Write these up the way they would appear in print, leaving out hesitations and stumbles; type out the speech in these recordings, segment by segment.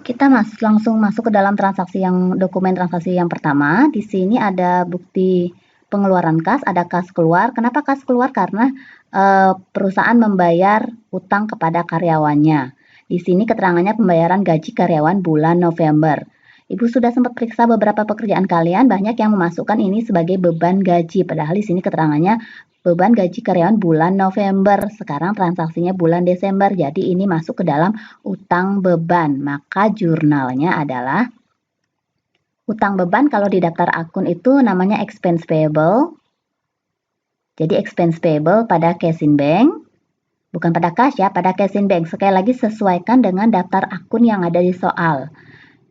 Kita langsung masuk ke dalam dokumen transaksi yang pertama. Di sini ada bukti pengeluaran kas, ada kas keluar. Kenapa kas keluar? Karena perusahaan membayar utang kepada karyawannya. Di sini keterangannya pembayaran gaji karyawan bulan November. Ibu sudah sempat periksa beberapa pekerjaan kalian, banyak yang memasukkan ini sebagai beban gaji. Padahal di sini keterangannya beban gaji karyawan bulan November. Sekarang transaksinya bulan Desember. Jadi ini masuk ke dalam utang beban. Maka jurnalnya adalah utang beban. Kalau di daftar akun itu namanya expense payable. Jadi expense payable pada cash in bank. Bukan pada cash ya, pada cash in bank. Sekali lagi sesuaikan dengan daftar akun yang ada di soal.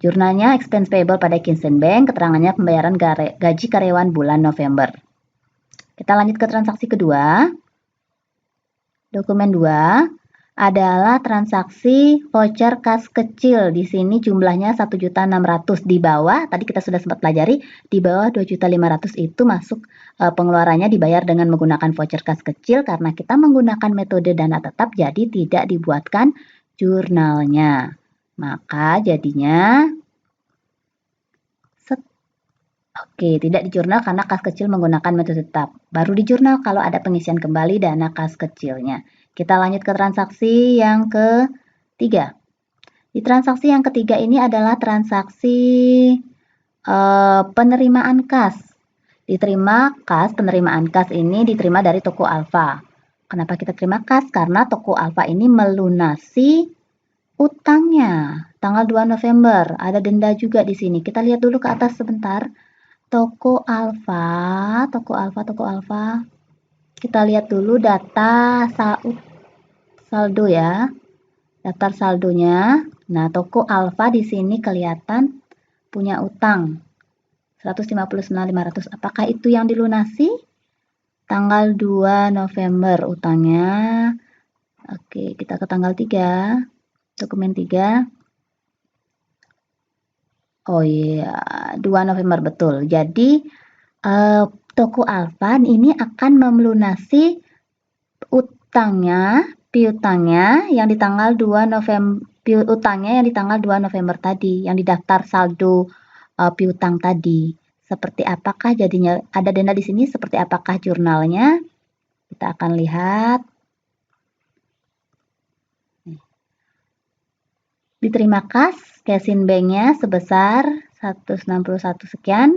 Jurnalnya expense payable pada cash in bank. Keterangannya pembayaran gaji karyawan bulan November. Kita lanjut ke transaksi kedua. Dokumen 2 adalah transaksi voucher kas kecil. Di sini jumlahnya 1.600.000 di bawah. Tadi kita sudah sempat pelajari, di bawah 2.500.000 itu masuk pengeluarannya dibayar dengan menggunakan voucher kas kecil karena kita menggunakan metode dana tetap, jadi tidak dibuatkan jurnalnya. Maka jadinya Oke, tidak di jurnal karena kas kecil menggunakan metode tetap. Baru di jurnal kalau ada pengisian kembali dana kas kecilnya. Kita lanjut ke transaksi yang ketiga. Di transaksi yang ketiga ini adalah transaksi penerimaan kas. Penerimaan kas ini diterima dari toko Alfa. Kenapa kita terima kas? Karena toko Alfa ini melunasi utangnya tanggal 2 November. Ada denda juga di sini. Kita lihat dulu ke atas sebentar. Toko Alfa. Kita lihat dulu data saldo ya. Daftar saldonya. Nah, toko Alfa di sini kelihatan punya utang 159.500. Apakah itu yang dilunasi? Tanggal 2 November utangnya. Oke, kita ke tanggal 3. Dokumen 3. Oh iya, 2 November betul. Jadi toko Alfa ini akan melunasi piutangnya yang di tanggal 2 November tadi, yang didaftar saldo piutang tadi. Seperti apakah jadinya? Ada denda di sini, seperti apakah jurnalnya? Kita akan lihat. Diterima kas, cash in bank-nya sebesar 161 sekian.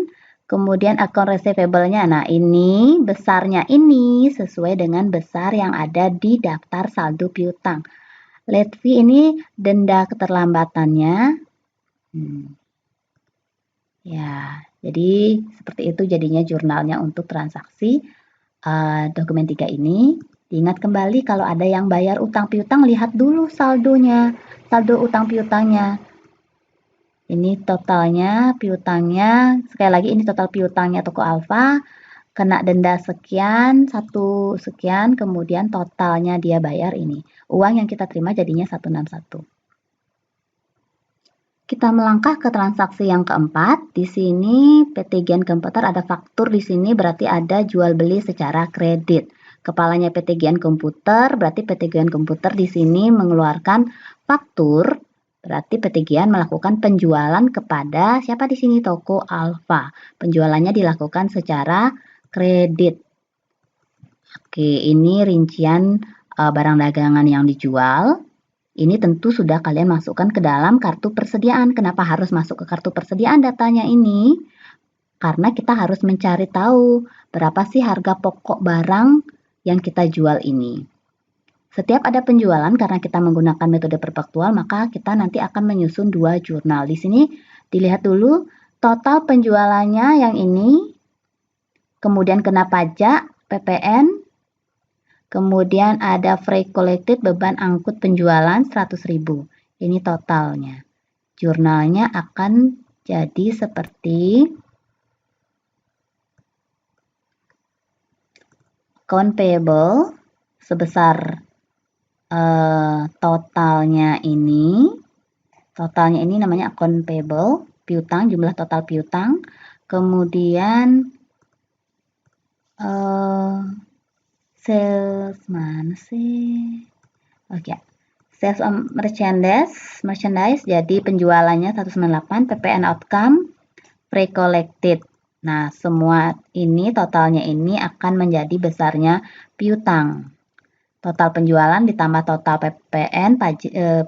Kemudian akun receivable-nya, nah ini besarnya ini sesuai dengan besar yang ada di daftar saldo piutang. Late fee ini denda keterlambatannya. Ya, jadi seperti itu jadinya jurnalnya untuk transaksi dokumen 3 ini. Diingat kembali kalau ada yang bayar utang piutang, lihat dulu saldonya, saldo utang piutangnya. Ini totalnya piutangnya, sekali lagi ini total piutangnya toko Alfa, kena denda sekian, 1 sekian, kemudian totalnya dia bayar ini. Uang yang kita terima jadinya 161. Kita melangkah ke transaksi yang keempat. Di sini PT Gian Komputer ada faktur di sini, berarti ada jual beli secara kredit. Kepalanya PT Gian Komputer, berarti PT Gian Komputer di sini mengeluarkan faktur, berarti PT Gian melakukan penjualan kepada siapa di sini? Toko Alfa. Penjualannya dilakukan secara kredit. Oke, ini rincian barang dagangan yang dijual. Ini tentu sudah kalian masukkan ke dalam kartu persediaan. Kenapa harus masuk ke kartu persediaan datanya ini? Karena kita harus mencari tahu berapa sih harga pokok barang yang kita jual ini. Setiap ada penjualan, karena kita menggunakan metode perpaktual, maka kita nanti akan menyusun 2 jurnal. Di sini dilihat dulu total penjualannya yang ini, kemudian kena pajak, PPN, kemudian ada freight collected, beban angkut penjualan 100.000. Ini totalnya. Jurnalnya akan jadi seperti account payable sebesar totalnya ini namanya account payable, piutang, jumlah total piutang. Kemudian sales mana sih? Oke, Sales on merchandise jadi penjualannya 198, PPN outcome pre-collected. Nah, semua ini totalnya ini akan menjadi besarnya piutang. Total penjualan ditambah total PPN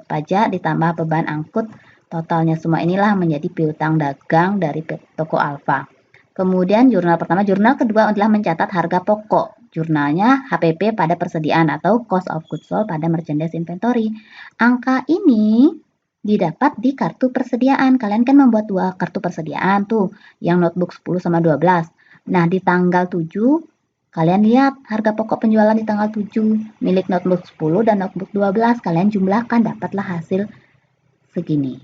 pajak ditambah beban angkut, totalnya semua inilah menjadi piutang dagang dari toko Alfa. Kemudian jurnal pertama, jurnal kedua adalah mencatat harga pokok. Jurnalnya HPP pada persediaan atau cost of goods sold pada merchandise inventory. Angka ini didapat di kartu persediaan. Kalian kan membuat dua kartu persediaan tuh, yang notebook 10 sama 12. Nah, di tanggal 7 kalian lihat harga pokok penjualan di tanggal 7 milik notebook 10 dan notebook 12. Kalian jumlahkan, dapatlah hasil segini.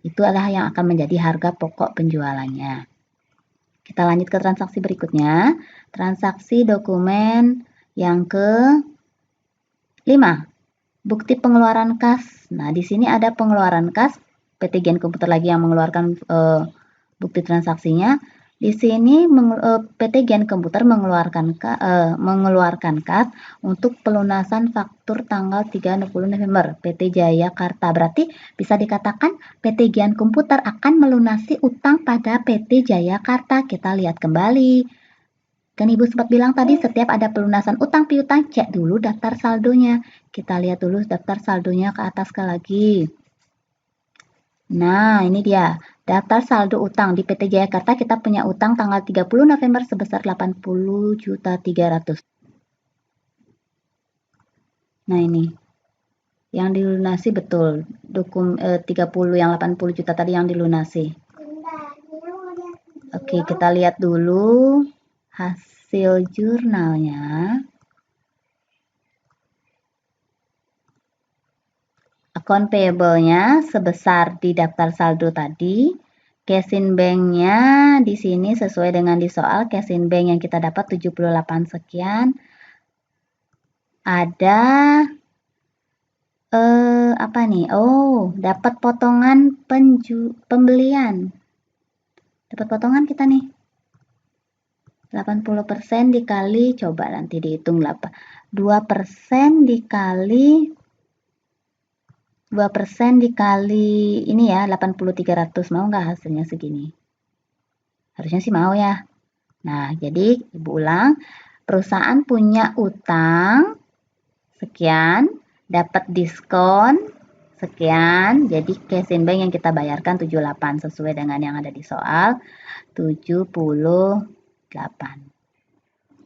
Itu adalah yang akan menjadi harga pokok penjualannya. Kita lanjut ke transaksi berikutnya. Transaksi dokumen yang ke-5. Bukti pengeluaran kas. Nah, di sini ada pengeluaran kas. PT Gen Komputer lagi yang mengeluarkan bukti transaksinya. Di sini PT Gen Komputer mengeluarkan kas untuk pelunasan faktur tanggal 30 November PT Jayakarta. Berarti bisa dikatakan PT Gen Komputer akan melunasi utang pada PT Jayakarta. Kita lihat kembali. Kan Ibu sempat bilang tadi setiap ada pelunasan utang piutang cek dulu daftar saldonya. Kita lihat dulu daftar saldonya ke atas sekali lagi. Nah, ini dia. Daftar saldo utang di PT Jayakarta kita punya utang tanggal 30 November sebesar 80.300. Nah, ini. Yang dilunasi betul. 30 yang 80 juta tadi yang dilunasi. Oke, kita lihat dulu hasil jurnalnya. Account payable-nya sebesar di daftar saldo tadi. Cash in bank-nya di sini sesuai dengan di soal cash in bank yang kita dapat 78 sekian. Ada apa nih? Oh, dapat potongan pembelian. Dapat potongan kita nih. 80% dikali, coba nanti dihitung 2% dikali 2% dikali ini ya 80.300, mau nggak hasilnya segini? Harusnya sih mau ya. Nah, jadi Ibu ulang, perusahaan punya utang sekian, dapat diskon sekian, jadi cash in bank yang kita bayarkan 78 sesuai dengan yang ada di soal 78.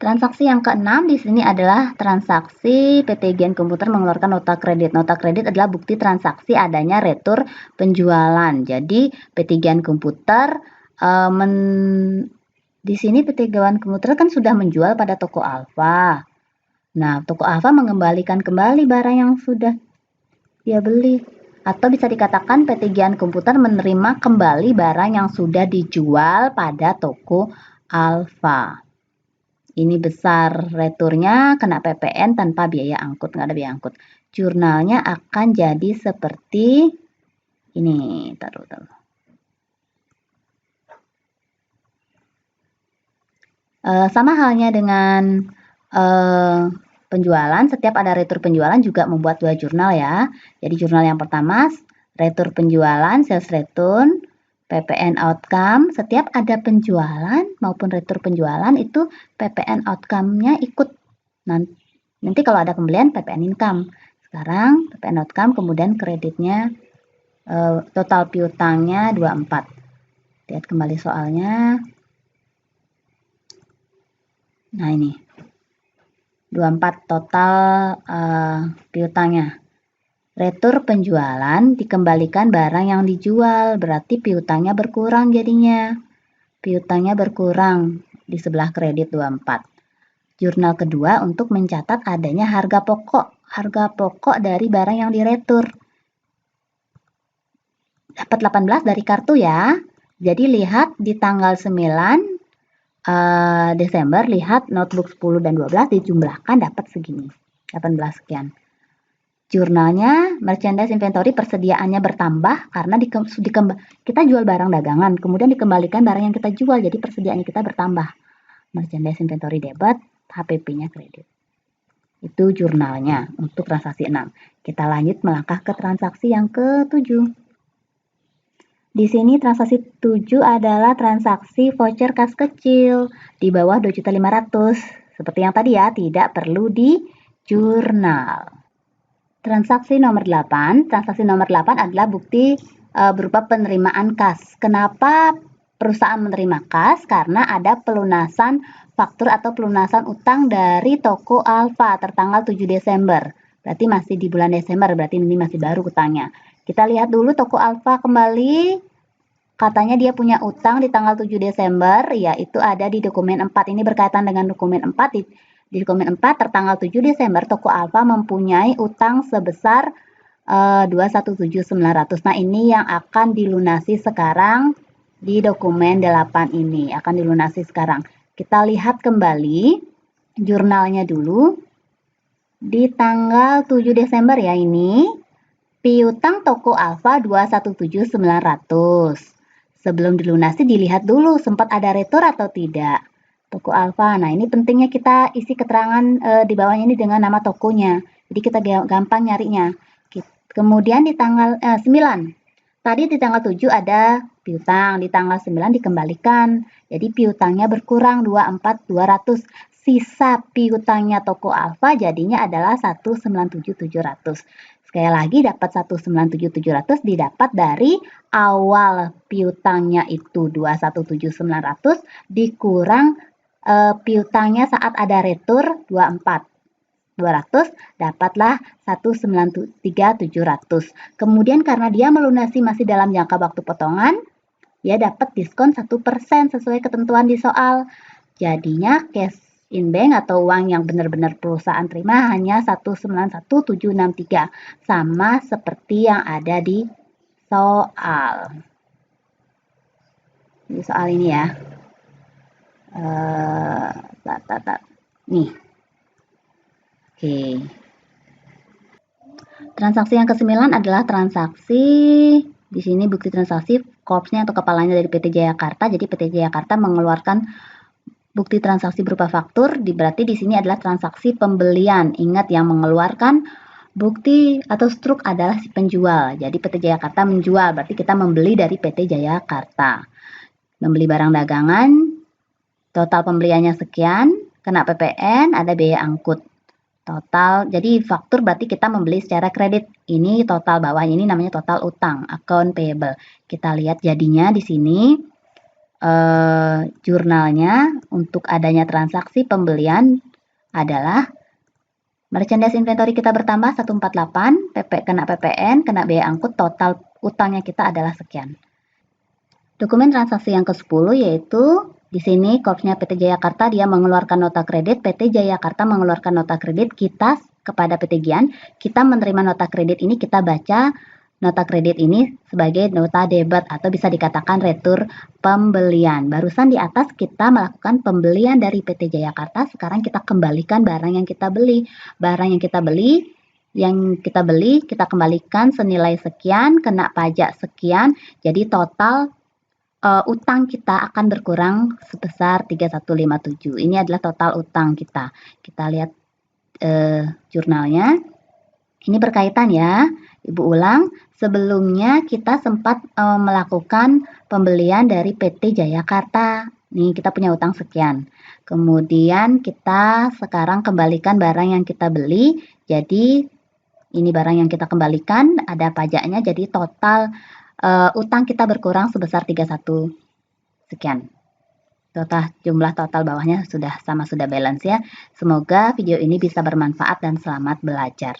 Transaksi yang ke-6 di sini adalah transaksi PT Gen Komputer mengeluarkan nota kredit. Nota kredit adalah bukti transaksi adanya retur penjualan. Jadi PT Gen Komputer di sini PT Gen Komputer kan sudah menjual pada toko Alfa. Nah, toko Alfa mengembalikan kembali barang yang sudah dia beli. Atau bisa dikatakan PT Gen Komputer menerima kembali barang yang sudah dijual pada toko Alfa. Ini besar returnya, kena PPN tanpa biaya angkut, nggak ada biaya angkut. Jurnalnya akan jadi seperti ini. Taruh. Sama halnya dengan penjualan, setiap ada retur penjualan juga membuat dua jurnal ya. Jadi jurnal yang pertama, retur penjualan, sales return, PPN outcome. Setiap ada penjualan maupun retur penjualan itu PPN outcome-nya ikut. Nanti kalau ada pembelian PPN income. Sekarang PPN outcome, kemudian kreditnya total piutangnya 24. Lihat kembali soalnya. Nah, ini 24 total piutangnya. Retur penjualan dikembalikan barang yang dijual, berarti piutangnya berkurang jadinya. Piutangnya berkurang di sebelah kredit 24. Jurnal kedua untuk mencatat adanya harga pokok dari barang yang diretur. Dapat 18 dari kartu ya. Jadi lihat di tanggal 9 Desember, lihat notebook 10 dan 12 dijumlahkan dapat segini. 18 sekian. Jurnalnya merchandise inventory persediaannya bertambah karena kita jual barang dagangan, kemudian dikembalikan barang yang kita jual, jadi persediaannya kita bertambah. Merchandise inventory debit, HPP-nya kredit. Itu jurnalnya untuk transaksi 6. Kita lanjut melangkah ke transaksi yang ke-7. Di sini transaksi 7 adalah transaksi voucher kas kecil di bawah 2.500.000. Seperti yang tadi ya, tidak perlu di jurnal. Transaksi nomor 8 adalah bukti berupa penerimaan kas. Kenapa perusahaan menerima kas? Karena ada pelunasan faktur atau pelunasan utang dari toko Alfa tertanggal 7 Desember. Berarti masih di bulan Desember, berarti ini masih baru utangnya. Kita lihat dulu toko Alfa kembali. Katanya dia punya utang di tanggal 7 Desember, yaitu ada di dokumen 4. Ini berkaitan dengan dokumen 4. Di dokumen 4 tertanggal 7 Desember, toko Alfa mempunyai utang sebesar 217.900. Nah, ini yang akan dilunasi sekarang di dokumen 8 ini. Akan dilunasi sekarang. Kita lihat kembali jurnalnya dulu. Di tanggal 7 Desember ya ini, piutang toko Alfa 217.900. Sebelum dilunasi dilihat dulu sempat ada retur atau tidak. Toko Alfa. Nah, ini pentingnya kita isi keterangan di bawahnya ini dengan nama tokonya. Jadi kita gampang nyarinya. Kemudian di tanggal 9. Tadi di tanggal 7 ada piutang, di tanggal 9 dikembalikan. Jadi piutangnya berkurang 24.200. Sisa piutangnya toko Alfa jadinya adalah 197.700. Sekali lagi dapat 197.700 didapat dari awal piutangnya itu 217.900 dikurang piutangnya saat ada retur 24.200, dapatlah 193.700. Kemudian karena dia melunasi masih dalam jangka waktu potongan, dia dapat diskon 1% sesuai ketentuan di soal. Jadinya cash in bank atau uang yang benar-benar perusahaan terima hanya 191.763, sama seperti yang ada di soal. Di soal ini ya. Nih. Oke. Transaksi yang ke-9 adalah transaksi, di sini bukti transaksi korpsnya atau kepalanya dari PT Jayakarta. Jadi PT Jayakarta mengeluarkan bukti transaksi berupa faktur, berarti di sini adalah transaksi pembelian. Ingat yang mengeluarkan bukti atau struk adalah si penjual. Jadi PT Jayakarta menjual, berarti kita membeli dari PT Jayakarta. Membeli barang dagangan, total pembeliannya sekian, kena PPN, ada biaya angkut. Total, jadi faktur berarti kita membeli secara kredit. Ini total bawahnya, ini namanya total utang, account payable. Kita lihat jadinya di sini. Jurnalnya untuk adanya transaksi pembelian adalah merchandise inventory kita bertambah 148, kena PPN, kena biaya angkut, total utangnya kita adalah sekian. Dokumen transaksi yang ke-10 yaitu di sini korpsnya PT Jayakarta dia mengeluarkan nota kredit, PT Jayakarta mengeluarkan nota kredit kita kepada PT Gian, kita menerima nota kredit ini, kita baca nota kredit ini sebagai nota debit atau bisa dikatakan retur pembelian. Barusan di atas kita melakukan pembelian dari PT Jayakarta, sekarang kita kembalikan barang yang kita beli. Barang yang kita beli, kita kembalikan senilai sekian, kena pajak sekian, jadi total utang kita akan berkurang sebesar 3157. Ini adalah total utang kita. Kita lihat jurnalnya. Ini berkaitan ya. Ibu ulang, sebelumnya kita sempat melakukan pembelian dari PT Jayakarta. Nih, kita punya utang sekian. Kemudian kita sekarang kembalikan barang yang kita beli. Jadi, ini barang yang kita kembalikan, ada pajaknya. Jadi, total utang kita berkurang sebesar 31 sekian. Jumlah total bawahnya sudah balance ya. Semoga video ini bisa bermanfaat dan selamat belajar.